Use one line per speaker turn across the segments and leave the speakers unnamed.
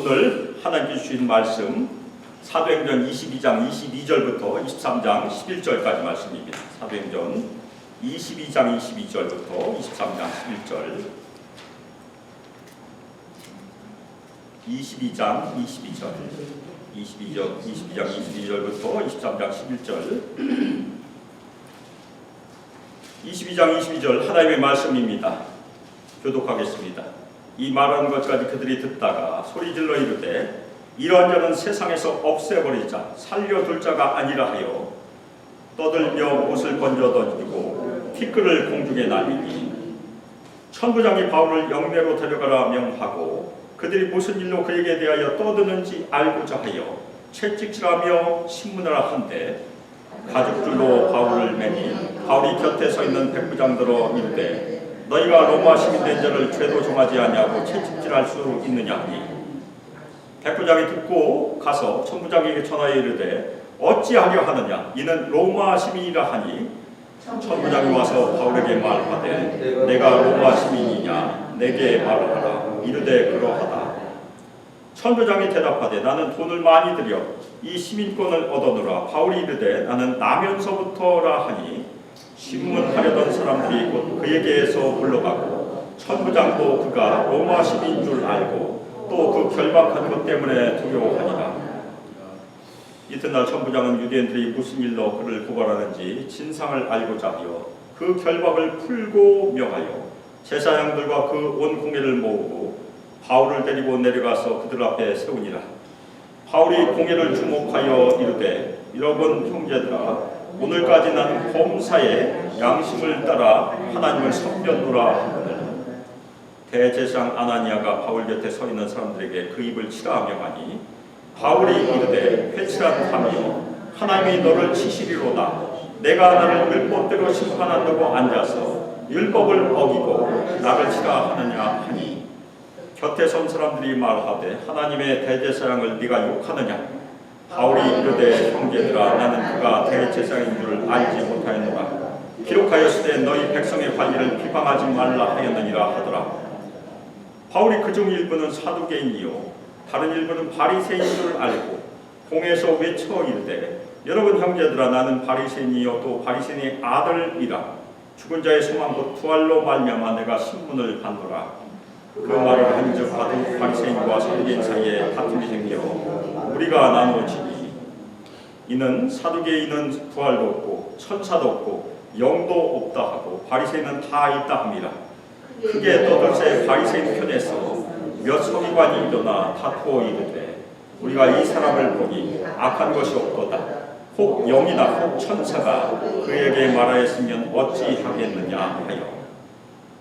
오늘 하나님께 주신 말씀 사도행전 22장 22절부터 23장 11절까지 말씀입니다. 사도행전 22장 22절부터 23장 11절 22장 22절 22장 22절부터 23장 11절 22장 22절 하나님의 말씀입니다. 교독하겠습니다. 이 말하는 것까지 그들이 듣다가 소리질러 이르되 이러한 자는 세상에서 없애버리자 살려둘 자가 아니라 하여 떠들며 옷을 건져 던지고 티끌을 공중에 날리니 천부장이 바울을 영내로 데려가라 명하고 그들이 무슨 일로 그에게 대하여 떠드는지 알고자 하여 채찍질하며 신문하라 한데 가죽줄로 바울을 매니 바울이 곁에 서 있는 백부장들어 이르되 너희가 로마 시민 된 자를 죄도 정하지 아니하고 채찍질할 수 있느냐 하니 백부장이 듣고 가서 천부장에게 전하여 이르되 어찌하려 하느냐 이는 로마 시민이라 하니 천부장이 와서 바울에게 말하되 내가 로마 시민이냐 내게 말하라 이르되 그러하다. 천부장이 대답하되 나는 돈을 많이 들여 이 시민권을 얻어노라. 바울이 이르되 나는 나면서부터라 하니 신문하려던 사람들이 곧 그에게서 물러가고 천부장도 그가 로마 시민인 줄 알고 또 그 결박한 것 때문에 두려워하니라. 이튿날 천부장은 유대인들이 무슨 일로 그를 고발하는지 진상을 알고자 하여 그 결박을 풀고 명하여 제사장들과 그 온 공회를 모으고 바울을 데리고 내려가서 그들 앞에 세우니라. 바울이 공회를 주목하여 이르되 여러분 형제들아 오늘까지 난 범사에 양심을 따라 하나님을 섬겼노라 하거늘 대제사장 아나니아가 바울 곁에 서 있는 사람들에게 그 입을 치라 명하니 바울이 이르되 회칠한 하며 하나님이 너를 치시리로다. 내가 나를 율법대로 심판한다고 앉아서 율법을 어기고 나를 치라 하느냐 하니 곁에 선 사람들이 말하되 하나님의 대제사장을 네가 욕하느냐. 바울이 이르되 형제들아 나는 그가 대제사장인 줄 알지 못하였노라. 기록하였으되 너희 백성의 관리를 비방하지 말라 하였느니라 하더라. 바울이 그중 일부는 사두개인이요 다른 일부는 바리새인인 줄 알고 공회에서 외쳐 이르되 여러분 형제들아 나는 바리새인이요 또 바리새인의 아들이라. 죽은 자의 소망 곧 부활로 말미암아 내가 신문을 받노라. 그 말을 한즉 바리새인과 사두개인 사이에 다툼이 생겨 우리가 나누어지니 이는 사두개인은 부활도 없고 천사도 없고 영도 없다 하고 바리새인은 다 있다 함이라. 크게 떠들새 바리새인 편에서 몇 서기관이 일어나 다투어 이르되 우리가 이 사람을 보니 악한 것이 없도다. 혹 영이나 혹 천사가 그에게 말하였으면 어찌하겠느냐 하여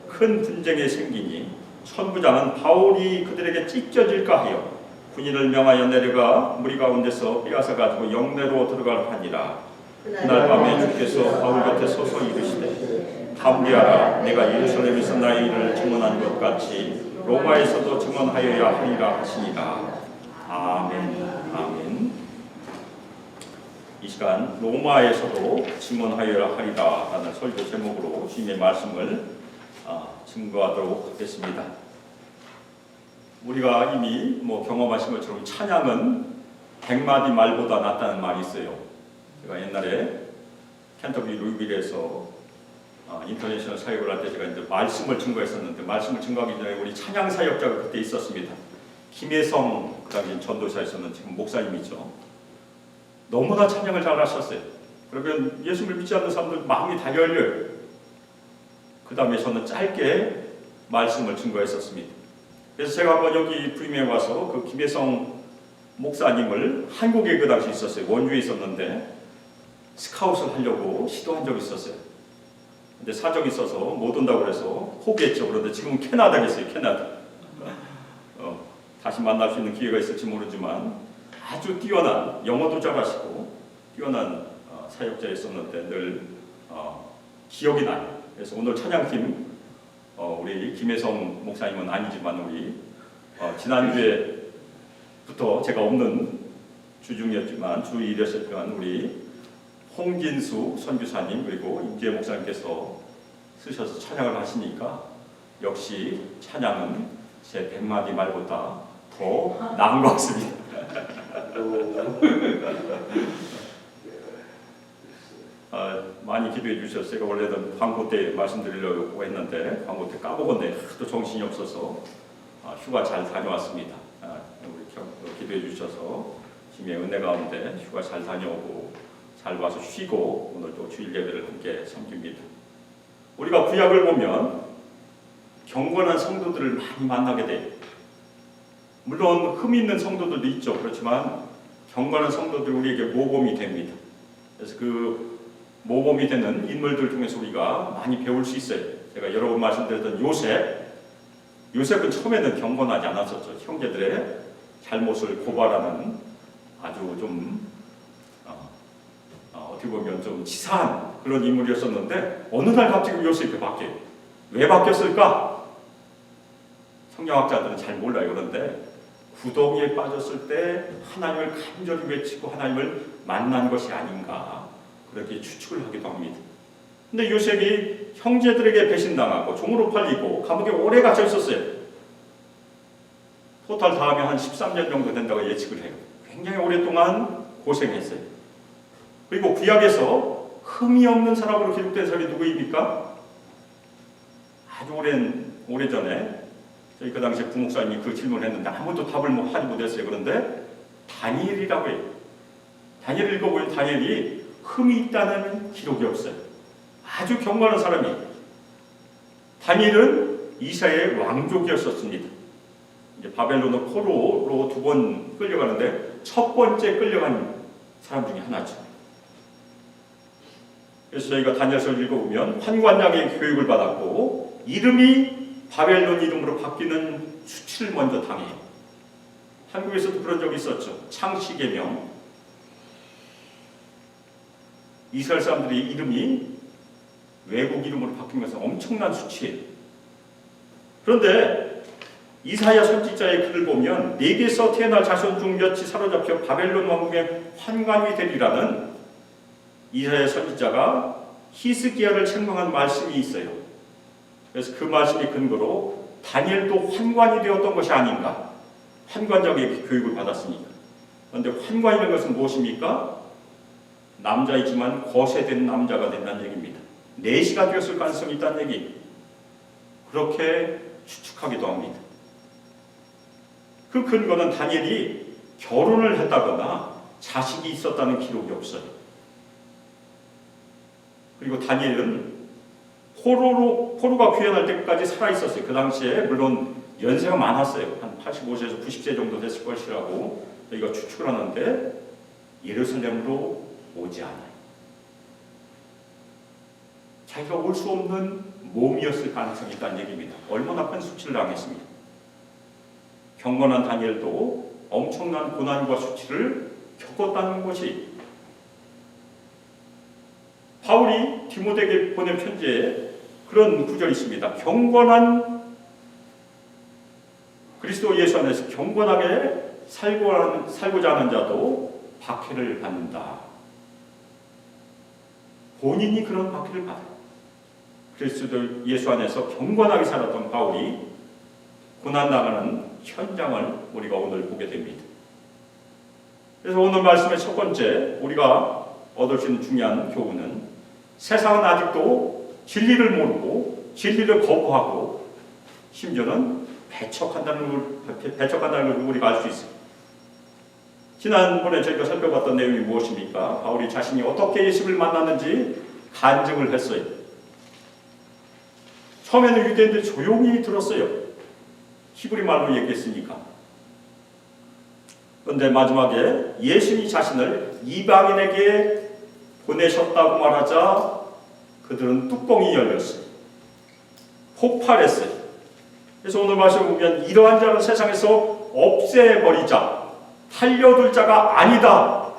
큰 분쟁이 생기니 천부장은 바울이 그들에게 찢겨질까 하여 군인을 명하여 내려가 무리 가운데서 빼앗아 가지고 영내로 들어가려 하니라. 그날 밤에 주께서 바울 곁에 서서 이르시되 담대하라. 내가 예루살렘에서 나의 일을 증언한 것 같이 로마에서도 증언하여야 하리라 하시니라. 아멘. 아멘. 이 시간 로마에서도 증언하여야 하리라 라는 설교 제목으로 주님의 말씀을 증거하도록 하겠습니다. 우리가 이미 경험하신 것처럼 찬양은 100마디 말보다 낫다는 말이 있어요. 제가 옛날에 켄터비 루이빌에서 인터내셔널 사역을 할 때 제가 이제 말씀을 증거했었는데 말씀을 증거하기 전에 우리 찬양 사역자가 그때 있었습니다. 김혜성 그 당시 전도사였었는 지금 목사님이죠. 너무나 찬양을 잘 하셨어요. 그러면 예수를 믿지 않는 사람들 마음이 다 열려요. 그 다음에 저는 짧게 말씀을 증거했었습니다. 그래서 제가 한번 여기 부임에 와서 그 김혜성 목사님을 한국에 그 당시 있었어요. 원주에 있었는데 스카웃을 하려고 시도한 적이 있었어요. 근데 사정이 있어서 못 온다고 그래서 포기했죠. 그런데 지금은 캐나다에 있어요. 캐나다. 다시 만날 수 있는 기회가 있을지 모르지만 아주 뛰어난 영어도 잘하시고 뛰어난 사역자였었는데 늘 기억이 나요. 그래서 오늘 찬양팀 우리 김혜성 목사님은 아니지만 우리 지난주에부터 제가 없는 주중이었지만 주 1이었지만 우리 홍진수 선교사님 그리고 임지혜 목사님께서 쓰셔서 찬양을 하시니까 역시 찬양은 제 100마디 말보다 더 나은 것 같습니다. 많이 기도해 주셔서 제가 원래는 광고 때 말씀드리려고 했는데 광고 때 까먹었네. 또 정신이 없어서 휴가 잘 다녀왔습니다. 우리 기도해 주셔서 주님의 은혜 가운데 휴가 잘 다녀오고 잘 와서 쉬고 오늘 또 주일 예배를 함께 섬깁니다. 우리가 구약을 보면 경건한 성도들을 많이 만나게 돼요. 물론 흠 있는 성도들도 있죠. 그렇지만 경건한 성도들이 우리에게 모범이 됩니다. 그래서 그 모범이 되는 인물들 중에서 우리가 많이 배울 수 있어요. 제가 여러 번 말씀드렸던 요셉은 처음에는 경건하지 않았었죠. 형제들의 잘못을 고발하는 아주 좀 어떻게 보면 좀 치사한 그런 인물이었었는데 어느 날 갑자기 요셉이 바뀌어요. 왜 바뀌었을까? 성경학자들은 잘 몰라요. 그런데 구덩이에 빠졌을 때 하나님을 간절히 외치고 하나님을 만난 것이 아닌가 그렇게 추측을 하기도 합니다. 근데 요셉이 형제들에게 배신당하고 종으로 팔리고 감옥에 오래 갇혀 있었어요. 토탈 다 하면 한 13년 정도 된다고 예측을 해요. 굉장히 오랫동안 고생했어요. 그리고 구약에서 흠이 없는 사람으로 기록된 사람이 누구입니까? 아주 오래전에 저희 그 당시에 부목사님이 그 질문을 했는데 아무도 답을 하지 못했어요. 그런데 다니엘이라고 해요. 다니엘을 읽어보면 다니엘이 흠이 있다는 기록이 없어요. 아주 경건한 사람이. 다니엘은 이사야의 왕족이었었습니다. 이제 바벨론의 포로로 2번 끌려가는데 첫 번째 끌려간 사람 중에 하나죠. 그래서 저희가 다니엘서를 읽어보면 환관장의 교육을 받았고 이름이 바벨론 이름으로 바뀌는 수치를 먼저 당해요. 한국에서도 그런 적이 있었죠. 창시계명. 이스라엘 사람들이 이름이 외국 이름으로 바뀐 것은 엄청난 수치예요. 그런데 이사야 선지자의 글을 보면 내게서 태어날 자손 중 몇이 사로잡혀 바벨론 왕국의 환관이 되리라는 이사야 선지자가 히스기야를 책망한 말씀이 있어요. 그래서 그 말씀이 근거로 다니엘도 환관이 되었던 것이 아닌가. 환관장의 교육을 받았으니까. 그런데 환관이라는 것은 무엇입니까? 남자이지만 거세된 남자가 된다는 얘기입니다. 내시가 되었을 가능성이 있다는 얘기. 그렇게 추측하기도 합니다. 그 근거는 다니엘이 결혼을 했다거나 자식이 있었다는 기록이 없어요. 그리고 다니엘은 포로가 귀환할 때까지 살아있었어요. 그 당시에 물론 연세가 많았어요. 한 85세에서 90세 정도 됐을 것이라고 저희가 추측을 하는데 예루살렘으로 오지 않아요. 자기가 올 수 없는 몸이었을 가능성이 있다는 얘기입니다. 얼마나 큰 수치를 당했습니까? 경건한 다니엘도 엄청난 고난과 수치를 겪었다는 것이 바울이 디모데에게 보낸 편지에 그런 구절이 있습니다. 경건한 그리스도 예수 안에서 경건하게 살고자 하는 자도 박해를 받는다. 본인이 그런 박해를 받아요. 그리스도 예수 안에서 경건하게 살았던 바울이 고난당하는 현장을 우리가 오늘 보게 됩니다. 그래서 오늘 말씀의 첫 번째 우리가 얻을 수 있는 중요한 교훈은 세상은 아직도 진리를 모르고 진리를 거부하고 심지어는 배척한다는 걸 우리가 알 수 있습니다. 지난번에 저희가 살펴봤던 내용이 무엇입니까? 바울이 자신이 어떻게 예수를 만났는지 간증을 했어요. 처음에는 유대인들이 조용히 들었어요. 히브리 말로 얘기했으니까. 그런데 마지막에 예수님이 자신을 이방인에게 보내셨다고 말하자 그들은 뚜껑이 열렸어요. 폭발했어요. 그래서 오늘 말씀을 보면 이러한 자는 세상에서 없애버리자. 살려둘 자가 아니다.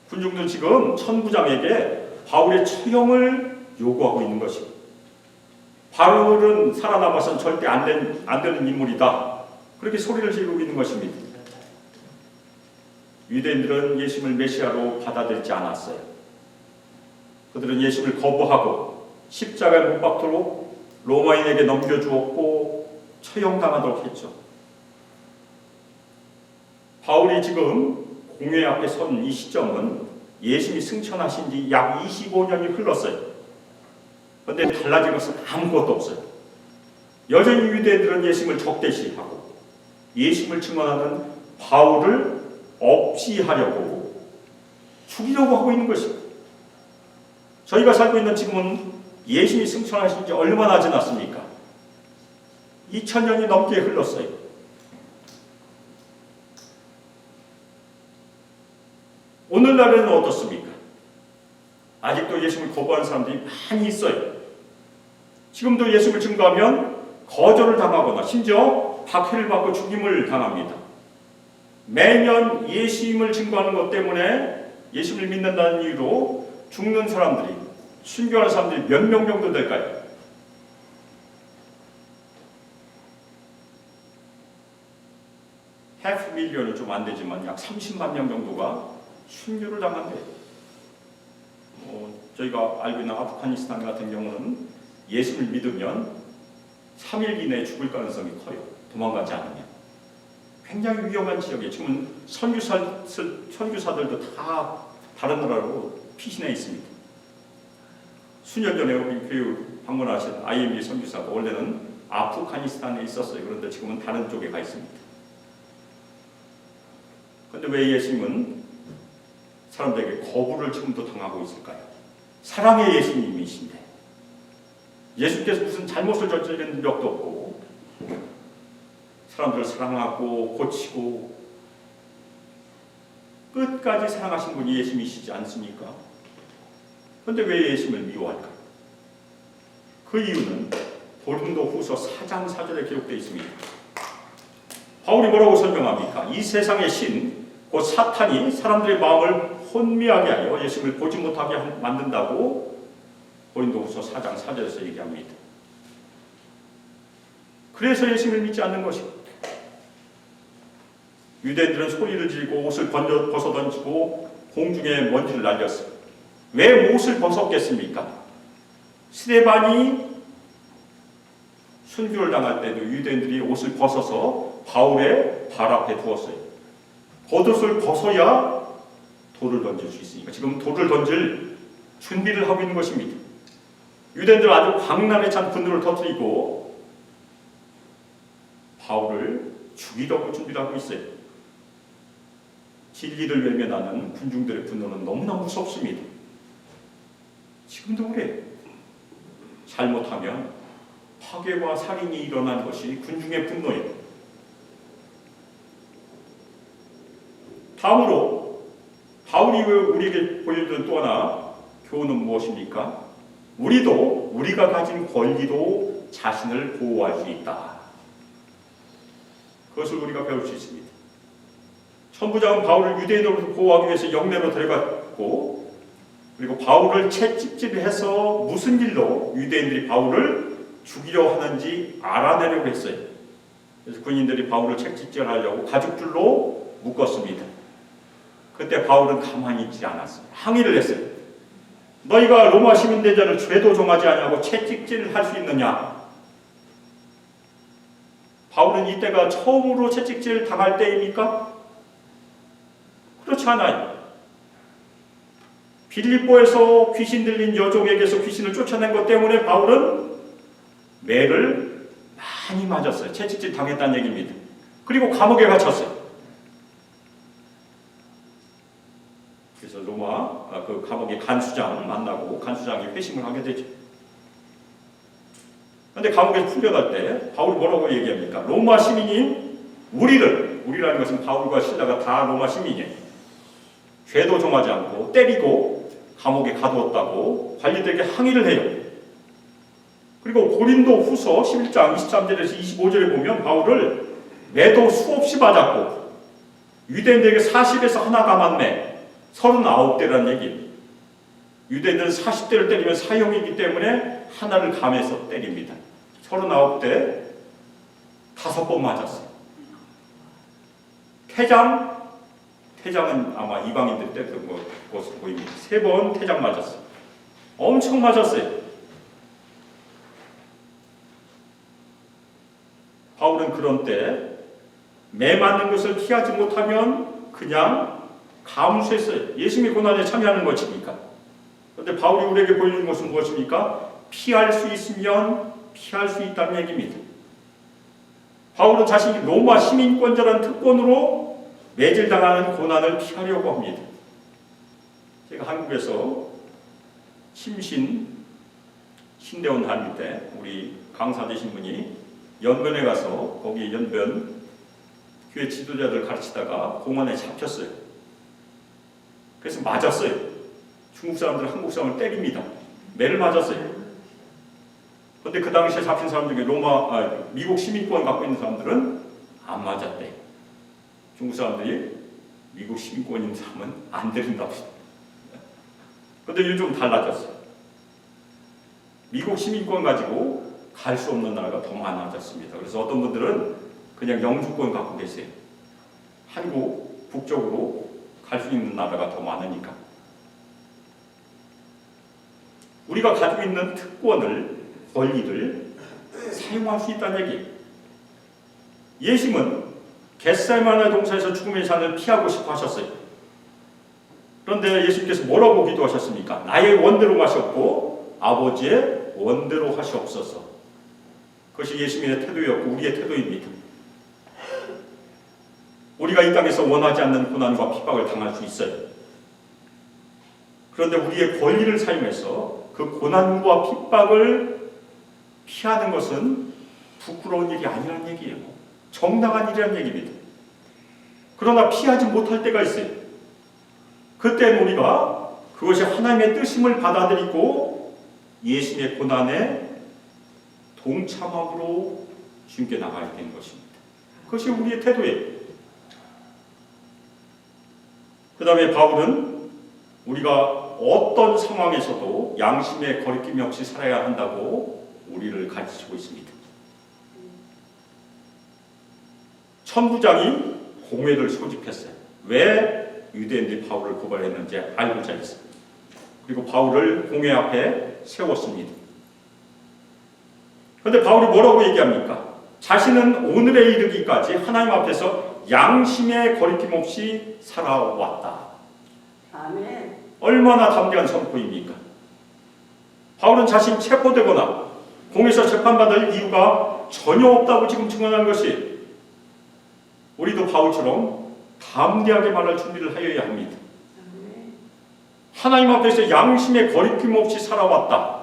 군중들 지금 천부장에게 바울의 처형을 요구하고 있는 것입니다. 바울은 살아남아서는 절대 안 되는 인물이다. 그렇게 소리를 지르고 있는 것입니다. 유대인들은 예수님을 메시아로 받아들이지 않았어요. 그들은 예수님을 거부하고 십자가에 못 박도록 로마인에게 넘겨주었고 처형당하도록 했죠. 바울이 지금 공회 앞에 선 이 시점은 예수님이 승천하신 지 약 25년이 흘렀어요. 그런데 달라진 것은 아무것도 없어요. 여전히 유대인들은 예수님을 적대시하고 예수님을 증언하는 바울을 억지하려고 죽이려고 하고 있는 것입니다. 저희가 살고 있는 지금은 예수님이 승천하신 지 얼마나 지났습니까? 2000년이 넘게 흘렀어요. 오늘날에는 어떻습니까? 아직도 예수님을 거부하는 사람들이 많이 있어요. 지금도 예수님을 증거하면 거절을 당하거나 심지어 박해를 받고 죽임을 당합니다. 매년 예수님을 증거하는 것 때문에 예수님을 믿는다는 이유로 죽는 사람들이, 순교하는 사람들이 몇 명 정도 될까요? half million은 좀 안 되지만 약 30만 명 정도가 순교를 당한대요. 저희가 알고 있는 아프가니스탄 같은 경우는 예수를 믿으면 3일 이내에 죽을 가능성이 커요. 도망가지 않으면. 굉장히 위험한 지역이에요. 지금 선교사들도 다 다른 나라로 피신해 있습니다. 수년 전에 우리 교육 방문하신 IMB 선교사가 원래는 아프가니스탄에 있었어요. 그런데 지금은 다른 쪽에 가 있습니다. 그런데 왜 예수님은 사람들에게 거부를 지금도 당하고 있을까요? 사랑의 예수님이신데 예수께서 무슨 잘못을 저지른 적도 없고 사람들을 사랑하고 고치고 끝까지 사랑하신 분이 예수님이시지 않습니까? 그런데 왜 예수님을 미워할까요? 그 이유는 고린도후서 4장 4절에 기록되어 있습니다. 바울이 뭐라고 설명합니까? 이 세상의 신, 곧 사탄이 사람들의 마음을 혼미하게 하여 예수님을 보지 못하게 만든다고 고린도후서 4장 4절에서 얘기합니다. 그래서 예수님을 믿지 않는 것입니다. 유대인들은 소리를 지르고 옷을 벗어던지고 공중에 먼지를 날렸어요. 왜 옷을 벗었겠습니까? 스데반이 순교를 당할 때도 유대인들이 옷을 벗어서 바울의 발 앞에 두었어요. 겉옷을 벗어야 돌을 던질 수 있으니까 지금 돌을 던질 준비를 하고 있는 것입니다. 유대인들은 아주 광란에 찬 분노를 터뜨리고 바울을 죽이려고 준비를 하고 있어요. 진리를 외면하는 군중들의 분노는 너무나 무섭습니다. 지금도 그래요. 잘못하면 파괴와 살인이 일어난 것이 군중의 분노예요. 다음으로 바울이 우리에게 보여주는 또 하나 교훈은 무엇입니까? 우리가 가진 권리도 자신을 보호할 수 있다. 그것을 우리가 배울 수 있습니다. 천부장은 바울을 유대인으로부터 보호하기 위해서 영내로 데려갔고 그리고 바울을 채찍질해서 무슨 일로 유대인들이 바울을 죽이려 하는지 알아내려고 했어요. 그래서 군인들이 바울을 채찍질하려고 가죽줄로 묶었습니다. 그때 바울은 가만히 있지 않았어요. 항의를 했어요. 너희가 로마 시민대전을 죄도 정하지 않냐고 채찍질을 할 수 있느냐? 바울은 이때가 처음으로 채찍질 당할 때입니까? 그렇지 않아요. 빌립보에서 귀신 들린 여종에게서 귀신을 쫓아낸 것 때문에 바울은 매를 많이 맞았어요. 채찍질 당했다는 얘기입니다. 그리고 감옥에 갇혔어요. 그래서 로마 그 감옥의 간수장 만나고 간수장이 회심을 하게 되죠. 그런데 감옥에서 풀려날 때 바울이 뭐라고 얘기합니까? 로마 시민인 우리라는 것은 바울과 실라가 다 로마 시민이에요. 죄도 정하지 않고 때리고 감옥에 가두었다고 관리들에게 항의를 해요. 그리고 고린도 후서 11장 23절에서 25절에 보면 바울을 매도 수없이 맞았고 유대인들에게 40에서 하나 감았네 39대라는 얘기. 유대인들은 40대를 때리면 사형이기 때문에 하나를 감해서 때립니다. 39대 5번 맞았어요. 태장은 아마 이방인들 때렸던 것으로 보입니다. 3번 태장 맞았어요. 엄청 맞았어요. 바울은 그런 때 매 맞는 것을 피하지 못하면 그냥 감수했어요. 예수님의 고난에 참여하는 것입니까? 그런데 바울이 우리에게 보여주는 것은 무엇입니까? 피할 수 있으면 피할 수 있다는 얘기입니다. 바울은 자신이 로마 시민권자라는 특권으로 매질당하는 고난을 피하려고 합니다. 제가 한국에서 신대원 다닐 때 우리 강사 되신 분이 연변에 가서 거기 연변 교회 지도자들 가르치다가 공안에 잡혔어요. 그래서 맞았어요. 중국 사람들은 한국 사람을 때립니다. 매를 맞았어요. 그런데 그 당시에 잡힌 사람 중에 미국 시민권 갖고 있는 사람들은 안 맞았대. 중국 사람들이 미국 시민권 있는 사람은 안 때린다고. 그런데 요즘 달라졌어요. 미국 시민권 가지고 갈 수 없는 나라가 더 많아졌습니다. 그래서 어떤 분들은 그냥 영주권 갖고 계세요. 한국 북쪽으로 갈 수 있는 나라가 더 많으니까. 우리가 가지고 있는 특권을, 권리를 사용할 수 있다는 얘기. 예수님은 겟세마네 동산에서 죽음의 산을 피하고 싶어 하셨어요. 그런데 예수님께서 뭐라고 기도하셨습니까? 나의 원대로 하셨고 아버지의 원대로 하시옵소서. 그것이 예수님의 태도였고 우리의 태도입니다. 우리가 이 땅에서 원하지 않는 고난과 핍박을 당할 수 있어요. 그런데 우리의 권리를 사용해서 그 고난과 핍박을 피하는 것은 부끄러운 일이 아니라는 얘기예요. 정당한 일이라는 얘기입니다. 그러나 피하지 못할 때가 있어요. 그때는 우리가 그것이 하나님의 뜻임을 받아들이고 예수님의 고난에 동참함으로 주님께 나가야 되는 것입니다. 그것이 우리의 태도예요. 그 다음에 바울은 우리가 어떤 상황에서도 양심의 거리낌 없이 살아야 한다고 우리를 가르치고 있습니다. 천부장이 공회를 소집했어요. 왜 유대인들이 바울을 고발했는지 알고자 했어요. 그리고 바울을 공회 앞에 세웠습니다. 그런데 바울이 뭐라고 얘기합니까? 자신은 오늘에 이르기까지 하나님 앞에서 양심의 거리낌 없이 살아왔다.
아멘.
얼마나 담대한 선포입니까? 바울은 자신이 체포되거나 공에서 재판받을 이유가 전혀 없다고 지금 증언한 것이, 우리도 바울처럼 담대하게 말할 준비를 하여야 합니다. 하나님 앞에서 양심의 거리낌 없이 살아왔다.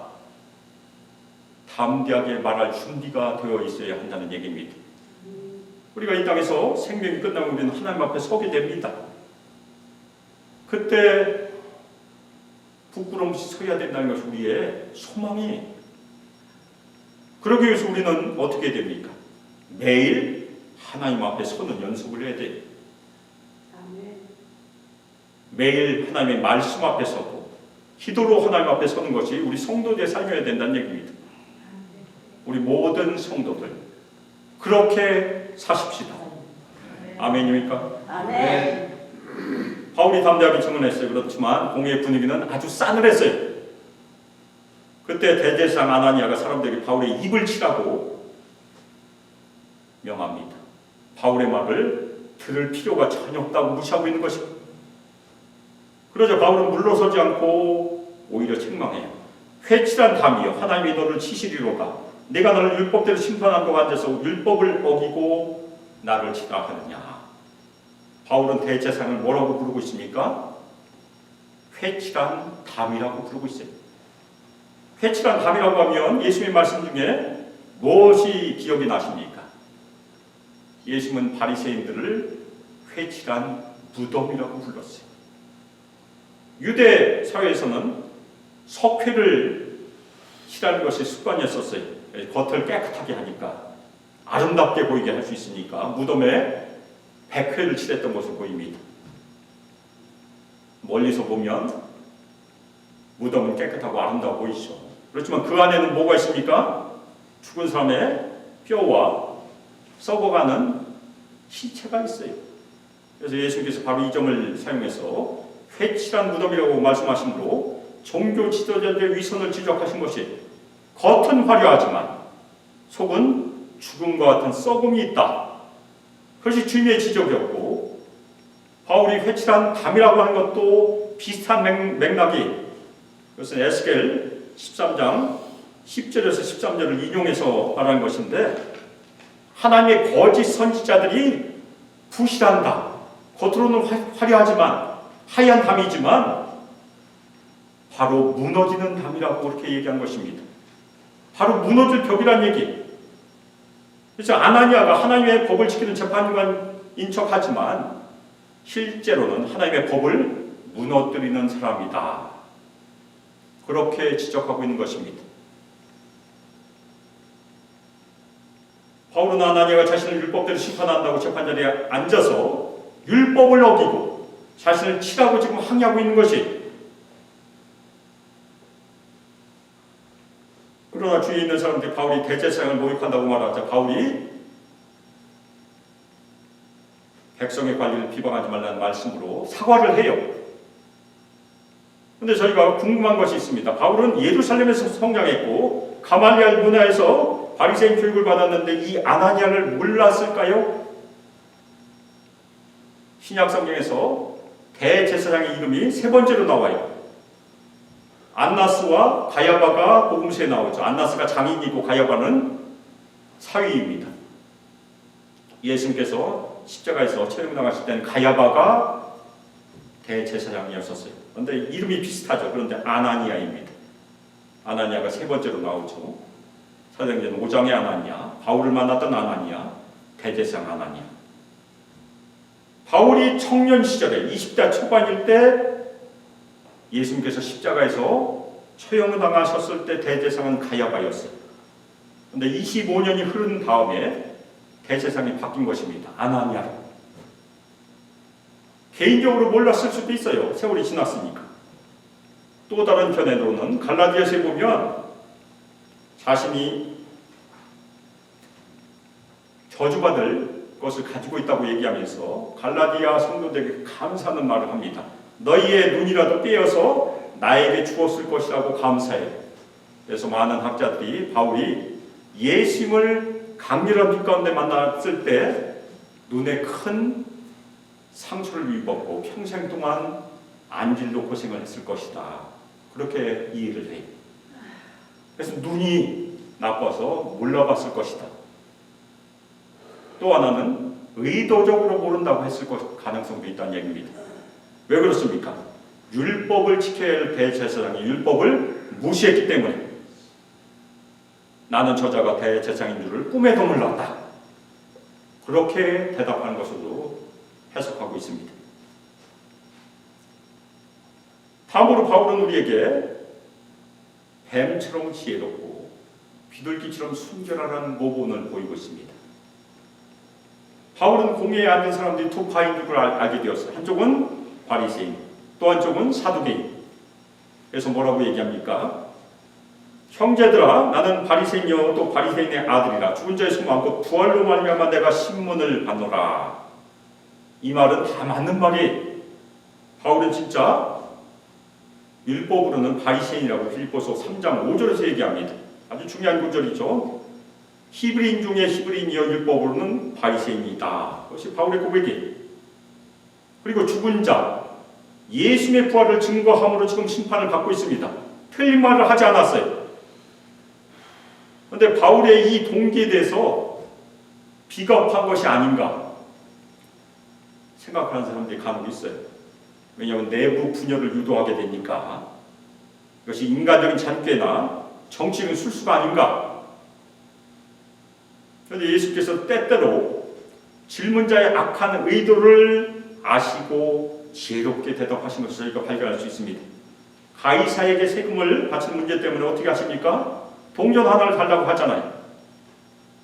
담대하게 말할 준비가 되어 있어야 한다는 얘기입니다. 우리가 이 땅에서 생명이 끝나면 우리는 하나님 앞에 서게 됩니다. 그때 부끄러움 없이 서야 된다는 것이 우리의 소망이에요. 그러기 위해서 우리는 어떻게 됩니까? 매일 하나님 앞에 서는 연습을 해야 돼요. 매일 하나님의 말씀 앞에 서고 기도로 하나님 앞에 서는 것이 우리 성도들의 삶이어야 된다는 얘기입니다. 우리 모든 성도들 그렇게 사십시다. 아멘입니까?
아멘.
바울이 담대하게 증언했어요. 그렇지만 공회의 분위기는 아주 싸늘했어요. 그때 대제사장 아나니아가 사람들에게 바울의 입을 치라고 명합니다. 바울의 말을 들을 필요가 전혀 없다고 무시하고 있는 것입니다. 그러자 바울은 물러서지 않고 오히려 책망해요. 회칠한 담이여, 하나님이 너를 치시리로다. 내가 너를 율법대로 심판한다고 앉아서 율법을 어기고 나를 치라 하느냐. 바울은 대제사장을 뭐라고 부르고 있습니까? 회칠한 담이라고 부르고 있어요. 회칠한 담이라고 하면 예수님의 말씀 중에 무엇이 기억이 나십니까? 예수님은 바리새인들을 회칠한 무덤이라고 불렀어요. 유대 사회에서는 석회를 칠하는 것이 습관이었었어요. 겉을 깨끗하게 하니까, 아름답게 보이게 할 수 있으니까 무덤에 백회를 칠했던 것으로 보입니다. 멀리서 보면 무덤은 깨끗하고 아름다워 보이죠. 그렇지만 그 안에는 뭐가 있습니까? 죽은 사람의 뼈와 썩어가는 시체가 있어요. 그래서 예수님께서 바로 이 점을 사용해서 회칠한 무덤이라고 말씀하심으로 종교 지도자들의 위선을 지적하신 것이, 겉은 화려하지만 속은 죽음과 같은 썩음이 있다. 그것이 주님의 지적이었고, 바울이 회칠한 담이라고 하는 것도 비슷한 맥락이, 그것은 에스겔 13장 10절에서 13절을 인용해서 말하는 것인데, 하나님의 거짓 선지자들이 부실한다. 겉으로는 화려하지만, 하얀 담이지만 바로 무너지는 담이라고 그렇게 얘기한 것입니다. 바로 무너질 벽이란 얘기. 그래서 아나니아가 하나님의 법을 지키는 재판관인 척하지만 실제로는 하나님의 법을 무너뜨리는 사람이다. 그렇게 지적하고 있는 것입니다. 바울은 아나니아가 자신을 율법대로 심판한다고 재판자리에 앉아서 율법을 어기고 자신을 치라고 지금 항의하고 있는 것이, 그러나 주위에 있는 사람들이 바울이 대제사장을 모욕한다고 말하자 바울이 백성의 관리를 비방하지 말라는 말씀으로 사과를 해요. 그런데 저희가 궁금한 것이 있습니다. 바울은 예루살렘에서 성장했고 가말리알 문화에서 바리새인 교육을 받았는데 이 아나니아를 몰랐을까요? 신약 성경에서 대제사장의 이름이 세 번째로 나와요. 안나스와 가야바가 복음서에 나오죠. 안나스가 장인이고 가야바는 사위입니다. 예수님께서 십자가에서 체험당하실 때는 가야바가 대제사장이었었어요. 그런데 이름이 비슷하죠. 그런데 아나니아입니다. 아나니아가 세 번째로 나오죠. 사도행전 5장의 아나니아, 바울을 만났던 아나니아, 대제사장 아나니아. 바울이 청년 시절에 20대 초반일 때 예수님께서 십자가에서 처형당하셨을 때 대제사장은 가야바였어요. 그런데 25년이 흐른 다음에 대제사장이 바뀐 것입니다. 아나니아로. 개인적으로 몰랐을 수도 있어요. 세월이 지났으니까. 또 다른 편으로는 갈라디아서에 보면 자신이 저주받을 것을 가지고 있다고 얘기하면서 갈라디아 성도들에게 감사하는 말을 합니다. 너희의 눈이라도 떼어서 나에게 주었을 것이라고 감사해. 그래서 많은 학자들이 바울이 예수님을 강렬한 빛 가운데 만났을 때 눈에 큰 상처를 입었고 평생 동안 안질로 고생을 했을 것이다. 그렇게 이해를 해요. 그래서 눈이 나빠서 몰라봤을 것이다. 또 하나는 의도적으로 모른다고 했을 가능성도 있다는 얘기입니다. 왜 그렇습니까? 율법을 지켜야 할 대제사장이 율법을 무시했기 때문에 나는 저자가 대제사장인 줄을 꿈에도 몰랐다. 그렇게 대답하는 것으로 해석하고 있습니다. 다음으로 바울은 우리에게 뱀처럼 지혜롭고 비둘기처럼 순결하라는 모본을 보이고 있습니다. 바울은 공회에 앉은 사람들이 두 파인 줄을 알게 되었어요. 한쪽은 바리새인, 또 한쪽은 사두개인. 그래서 뭐라고 얘기합니까? 형제들아, 나는 바리새인이요 또 바리새인의 아들이라. 죽은 자의 숨 안고 부활로 말미암아 내가 신문을 받노라. 이 말은 다 맞는 말이에요. 바울은 진짜 율법으로는 바리새인이라고 빌립보서 3장 5절에서 얘기합니다. 아주 중요한 구절이죠. 히브리인 중에 히브리인이여 율법으로는 바리새인이다. 그것이 바울의 고백이에요. 그리고 죽은 자, 예수님의 부활을 증거함으로 지금 심판을 받고 있습니다. 틀린 말을 하지 않았어요. 그런데 바울의 이 동기에 대해서 비겁한 것이 아닌가 생각하는 사람들이 간혹 있어요. 왜냐하면 내부 분열을 유도하게 되니까. 이것이 인간적인 잔꾀나 정치적인 술수가 아닌가. 그런데 예수께서 때때로 질문자의 악한 의도를 아시고 지혜롭게 대답하신 것을 저희가 발견할 수 있습니다. 가이사에게 세금을 바치는 문제 때문에 어떻게 하십니까? 동전 하나를 달라고 하잖아요.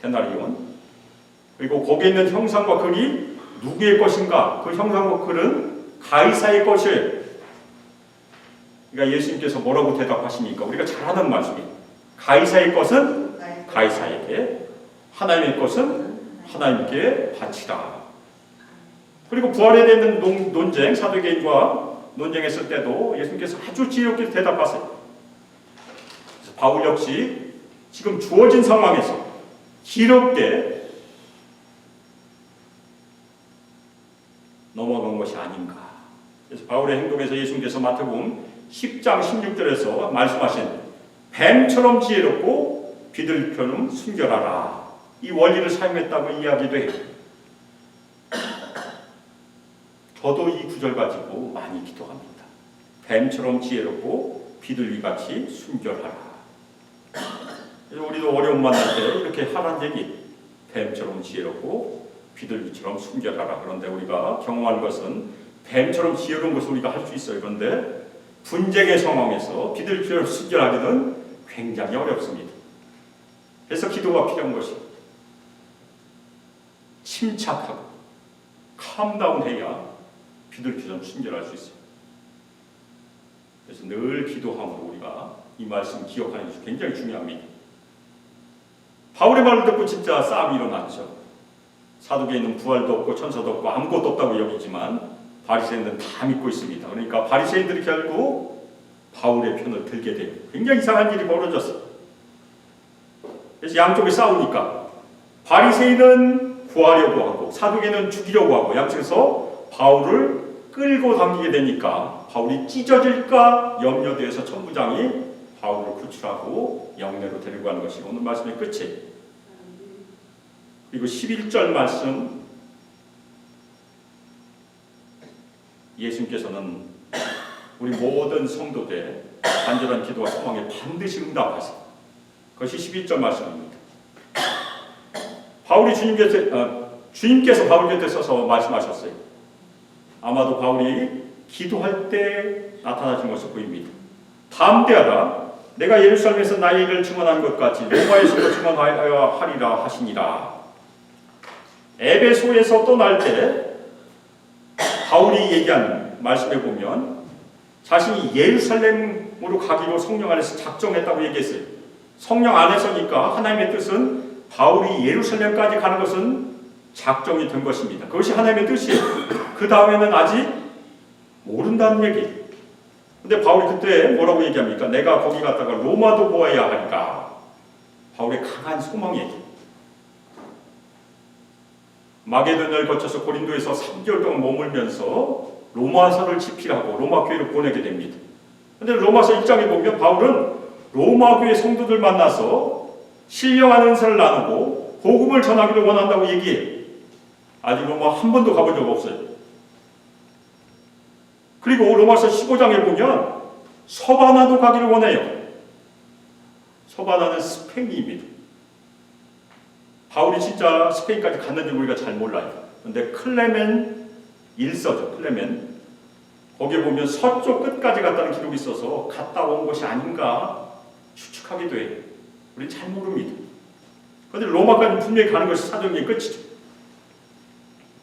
데나리온. 그리고 거기에 있는 형상과 글이 누구의 것인가? 그 형상과 글은 가이사의 것이에요. 그러니까 예수님께서 뭐라고 대답하십니까? 우리가 잘 하는 말씀이에요. 가이사의 것은 가이사에게, 하나님의 것은 하나님께 바치라. 그리고 부활에 대한 논쟁, 사도개인과 논쟁했을 때도 예수님께서 아주 지혜롭게 대답하세요. 그래서 바울 역시 지금 주어진 상황에서 지혜롭게 넘어간 것이 아닌가. 그래서 바울의 행동에서 예수님께서 마태복음 10장 16절에서 말씀하신 뱀처럼 지혜롭고 비둘기처럼 순결하라, 이 원리를 사용했다고 이야기도 해요. 저도 이 구절 가지고 많이 기도합니다. 뱀처럼 지혜롭고 비둘기같이 순결하라. 그래서 우리도 어려움 만날 때 이렇게 하라는 얘기, 뱀처럼 지혜롭고 비둘기처럼 순결하라. 그런데 우리가 경험한 것은 뱀처럼 지혜로운 것을 우리가 할 수 있어요. 그런데 분쟁의 상황에서 비둘기처럼 순결하기는 굉장히 어렵습니다. 그래서 기도가 필요한 것이 침착하고 캄다운해야 비둘기처럼 순결할 수 있어요. 그래서 늘 기도함으로 우리가 이 말씀 기억하는 것이 굉장히 중요합니다. 바울의 말을 듣고 진짜 싸움이 일어났죠. 사두개인은 부활도 없고 천사도 없고 아무것도 없다고 여기지만 바리새인들은 다 믿고 있습니다. 그러니까 바리새인들이 결국 바울의 편을 들게 돼요. 굉장히 이상한 일이 벌어졌어요. 그래서 양쪽이 싸우니까 바리새인은 구하려고 하고 사두개인은 죽이려고 하고, 양측에서 바울을 끌고 당기게 되니까 바울이 찢어질까 염려되어서 천부장이 바울을 구출하고 영내로 데리고 가는 것이 오늘 말씀의 끝이에요. 그리고 11절 말씀, 예수님께서는 우리 모든 성도들의 간절한 기도와 소망에 반드시 응답하세요. 그것이 11절 말씀입니다. 바울이 주님께서 바울 곁에 서서 말씀하셨어요. 아마도 바울이 기도할 때 나타나신 것을 보입니다. 담대하라, 내가 예루살렘에서 나의 일을 증언한 것 같이 로마에서도 증언하여 하리라 하시니라. 에베소에서 떠날 때 바울이 얘기한 말씀에 보면 자신이 예루살렘으로 가기로 성령 안에서 작정했다고 얘기했어요. 성령 안에서니까 하나님의 뜻은 바울이 예루살렘까지 가는 것은 작정이 된 것입니다. 그것이 하나님의 뜻이에요. 그 다음에는 아직 모른다는 얘기. 근데 바울이 그때 뭐라고 얘기합니까? 내가 거기 갔다가 로마도 보아야 하리라. 바울의 강한 소망이에요. 마게도냐를 거쳐서 고린도에서 3개월 동안 머물면서 로마서를 집필하고 로마 교회를 보내게 됩니다. 그런데 로마서 1장에 보면 바울은 로마 교회 성도들 만나서 신령한 은사를 나누고 복음을 전하기를 원한다고 얘기해요. 아직 로마 한 번도 가본 적 없어요. 그리고 로마서 15장에 보면 서바나도 가기를 원해요. 서바나는 스페인입니다. 바울이 진짜 스페인까지 갔는지 우리가 잘 몰라요. 그런데 클레멘 1서죠. 클레멘. 거기에 보면 서쪽 끝까지 갔다는 기록이 있어서 갔다 온 것이 아닌가 추측하기도 해요. 우리는 잘 모릅니다. 그런데 로마까지 분명히 가는 것이 사도행전의 끝이죠.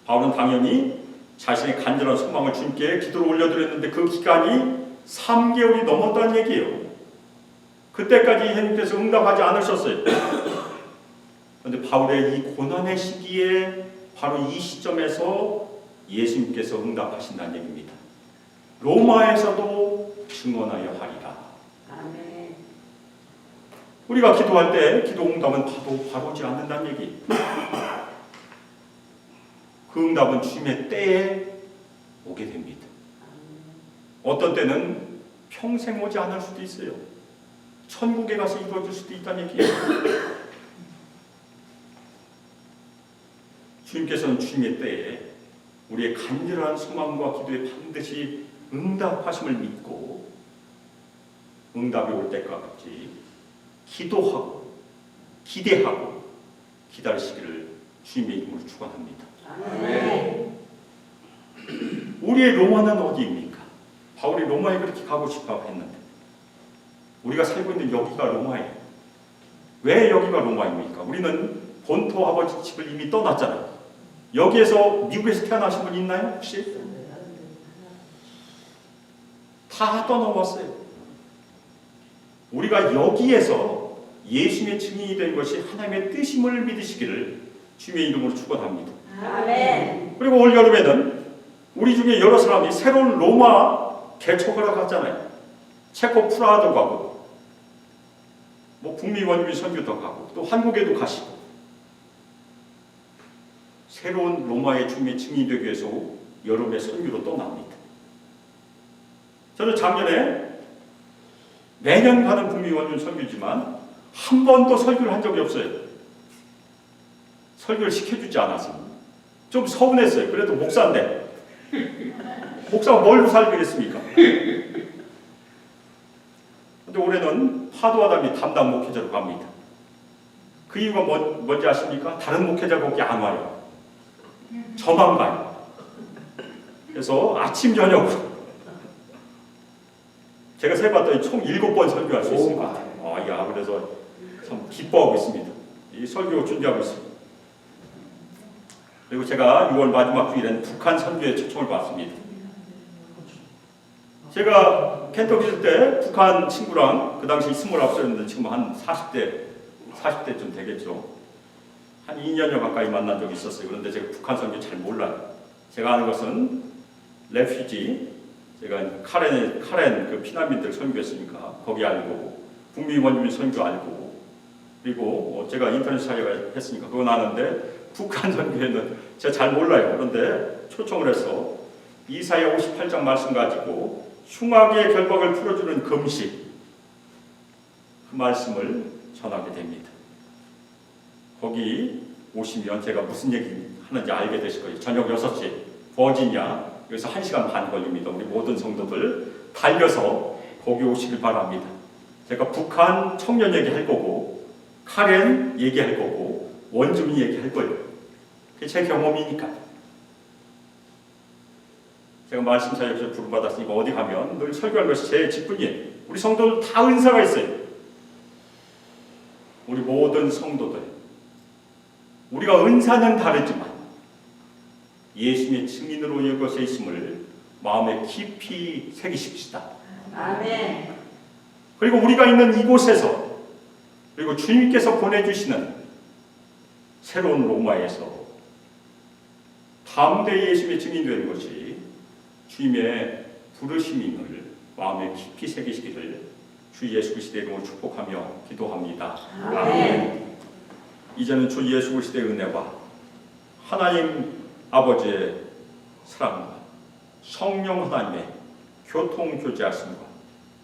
바울은 당연히 자신의 간절한 소망을 주님께 기도로 올려드렸는데 그 기간이 3개월이 넘었다는 얘기예요. 그때까지 예수님께서 응답하지 않으셨어요. 그런데 바울의 이 고난의 시기에 바로 이 시점에서 예수님께서 응답하신다는 얘기입니다. 로마에서도 증언하여 하리라.
아멘.
우리가 기도할 때 기도 응답은 바로 오지 않는다는 얘기. 그 응답은 주님의 때에 오게 됩니다. 어떤 때는 평생 오지 않을 수도 있어요. 천국에 가서 이루어질 수도 있다는 얘기예요. 주님께서는 주님의 때에 우리의 간절한 소망과 기도에 반드시 응답하심을 믿고 응답이 올 때까지 기도하고 기대하고 기다리시기를 주님의 이름으로 축원합니다.
아멘.
우리의 로마는 어디입니까? 바울이 로마에 그렇게 가고 싶어 했는데 우리가 살고 있는 여기가 로마예요. 왜 여기가 로마입니까? 우리는 본토 아버지 집을 이미 떠났잖아요. 여기에서 미국에서 태어나신 분 있나요? 혹시? 다 떠나왔어요. 우리가 여기에서 예수님의 증인이 된 것이 하나님의 뜻임을 믿으시기를 주님의 이름으로 축원합니다.
아멘.
그리고 올 여름에는 우리 중에 여러 사람이 새로운 로마 개척을 갔잖아요. 체코 프라하도 가고 북미 원주민 선교도 가고 또 한국에도 가시고 새로운 로마의 주님의 증인이 되기 위해서 여름에 선교로 떠납니다. 저는 작년에 매년 가는 북미 원주 선교지만 한 번도 설교를 한 적이 없어요. 설교를 시켜주지 않았습니다. 좀 서운했어요. 그래도 목사인데 목사가 뭘로 살기겠습니까? 근데 올해는 파도하담이 담당 목회자로 갑니다. 그 이유가 뭔지 아십니까? 다른 목회자 거기 안 와요. 저만 가요. 그래서 아침 저녁으로 제가 세봤더니 총 7번 설교할 수 있을 것 같아요. 그래서 참 기뻐하고 있습니다. 이 설교 준비하고 있습니다. 그리고 제가 6월 마지막 주일에는 북한 선교에 초청을 받습니다. 제가 켄터키 있을 때 북한 친구랑 그 당시 29살이었는데 지금 한 40대쯤 되겠죠. 한 2년여 가까이 만난 적이 있었어요. 그런데 제가 북한 선교 잘 몰라요. 제가 아는 것은 레퓨지, 제가 카렌 그 피난민들 선교했으니까 거기 알고, 북미 원주민 선교 알고, 그리고 제가 인터넷 사역했으니까 그건 아는데 북한 선교에는 제가 잘 몰라요. 그런데 초청을 해서 이사야 58장 말씀 가지고 흉악의 결박을 풀어주는 금식, 그 말씀을 전하게 됩니다. 거기 오시면 제가 무슨 얘기 하는지 알게 되실 거예요. 저녁 6시 버지니아, 여기서 1시간 반 걸립니다. 우리 모든 성도들 달려서 거기 오시길 바랍니다. 제가 북한 청년 얘기할 거고, 카렌 얘기할 거고, 원주민 얘기할 거예요. 그게 제 경험이니까. 제가 말씀 사역에서 부름받았으니까 어디 가면 늘 설교하는 것이 제 직분이에요. 우리 성도들 다 은사가 있어요. 우리 모든 성도들, 우리가 은사는 다르지만 예수님의 증인으로 이것에 있음을 마음에 깊이 새기십시다.
아멘.
그리고 우리가 있는 이곳에서, 그리고 주님께서 보내주시는 새로운 로마에서 담대히 예수님의 증인 되는 것이 주님의 부르심임을 마음에 깊이 새기시기를 주 예수 그리스도의 이름으로 축복하며 기도합니다. 아멘. 이제는 주 예수 그리스도의 은혜와 하나님 아버지의 사랑과 성령 하나님의 교통 교제하심과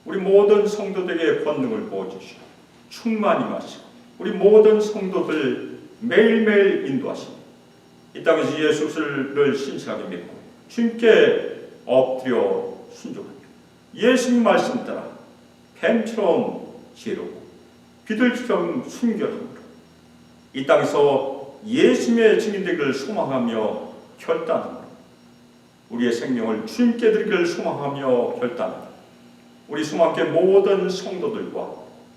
우리 모든 성도들에게 권능을 부어주시고 충만히 마시고 우리 모든 성도들 매일매일 인도하시고 이 땅에서 예수를 신실하게 믿고 주님께 엎드려 순종하며 예수님 말씀 따라 뱀처럼 지혜롭고 비둘기처럼 순결함으로 이 땅에서 예수님의 증인되기를 소망하며 결단함으로 우리의 생명을 주님께 드리기를 소망하며 결단합니다. 우리 수많게 모든 성도들과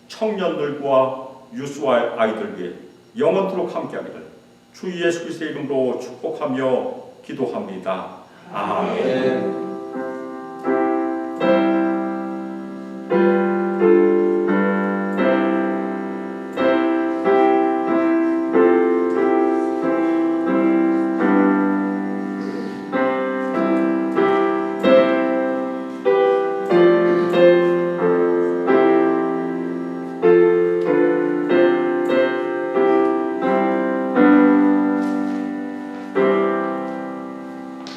청년들과 유수와 아이들 위해 영원토록 함께하기를 주 예수 그리스도의 이름으로 축복하며 기도합니다. 아멘.